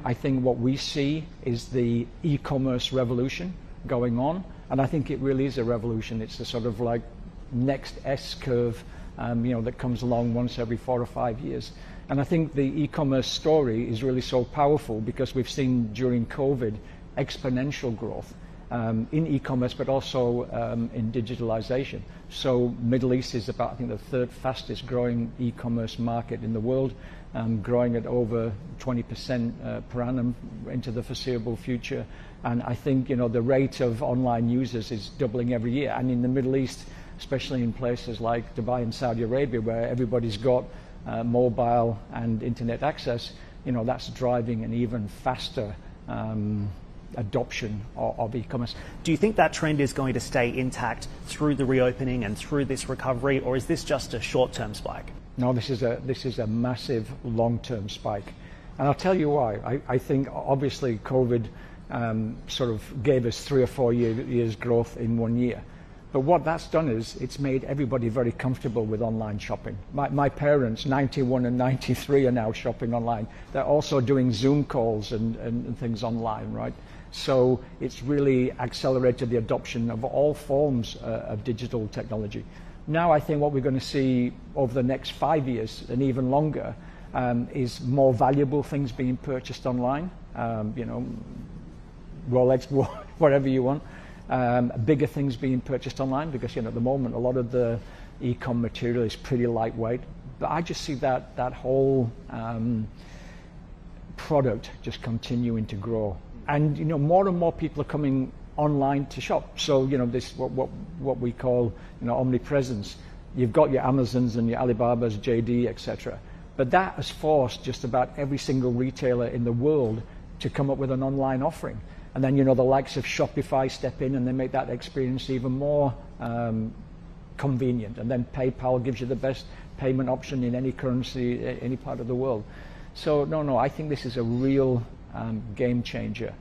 I think what we see is the e-commerce revolution going on, and I think it really is a revolution. It's a sort of like next S-curve, that comes along once every 4 or 5 years. And I think the e-commerce story is really so powerful because we've seen during COVID exponential growth in e-commerce, but also in digitalization. So Middle East is about, I think, the third fastest growing e-commerce market in the world, growing at over 20% per annum into the foreseeable future. And I think, the rate of online users is doubling every year. And in the Middle East, especially in places like Dubai and Saudi Arabia, where everybody's got mobile and internet access, that's driving an even faster adoption of e-commerce. Do you think that trend is going to stay intact through the reopening and through this recovery, or is this just a short-term spike? No, this is a massive long-term spike, and I'll tell you why. I think obviously COVID sort of gave us 3 or 4 years growth in 1 year. But what that's done is it's made everybody very comfortable with online shopping. My parents, 91 and 93, are now shopping online. They're also doing Zoom calls and things online, right? So it's really accelerated the adoption of all forms of digital technology. Now I think what we're going to see over the next 5 years and even longer is more valuable things being purchased online, Rolex, whatever you want. Bigger things being purchased online because at the moment a lot of the e-com material is pretty lightweight. But I just see that whole product just continuing to grow, and more and more people are coming online to shop. So this what we call omnipresence. You've got your Amazons and your Alibabas, JD, etc. But that has forced just about every single retailer in the world to come up with an online offering. And then, the likes of Shopify step in and they make that experience even more convenient. And then PayPal gives you the best payment option in any currency, any part of the world. So, no, I think this is a real game changer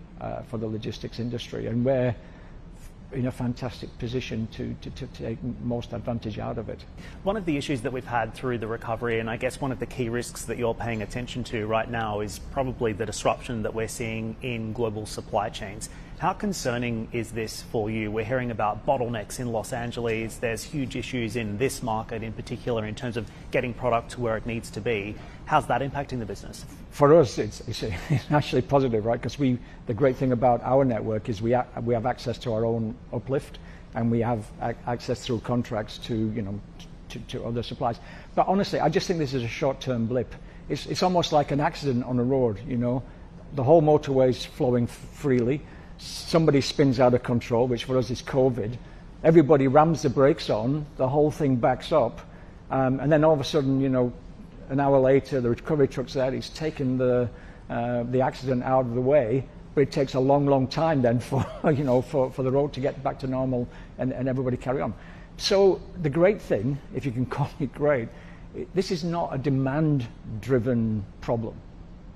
for the logistics industry. And we're in a fantastic position to take most advantage out of it. One of the issues that we've had through the recovery, and I guess one of the key risks that you're paying attention to right now, is probably the disruption that we're seeing in global supply chains. How concerning is this for you? We're hearing about bottlenecks in Los Angeles. There's huge issues in this market in particular in terms of getting product to where it needs to be. How's that impacting the business? For us, it's actually positive, right? Because the great thing about our network is we have access to our own uplift, and we have access through contracts to other suppliers. But honestly, I just think this is a short-term blip. It's almost like an accident on a road. The whole motorway is flowing freely. Somebody spins out of control, which for us is COVID. Everybody rams the brakes on, the whole thing backs up, and then all of a sudden, an hour later, the recovery truck's there. He's taken the accident out of the way, but it takes a long time then for for the road to get back to normal and everybody carry on. So the great thing, if you can call it great, this is not a demand-driven problem,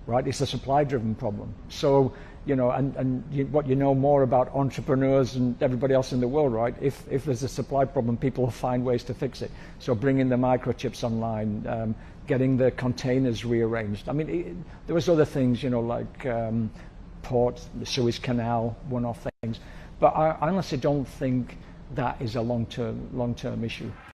right? It's a supply-driven problem. So what more about entrepreneurs and everybody else in the world, right? If there's a supply problem, people will find ways to fix it. So bringing the microchips online, getting the containers rearranged. I mean, there was other things, like ports, the Suez Canal, one-off things. But I honestly don't think that is a long-term issue.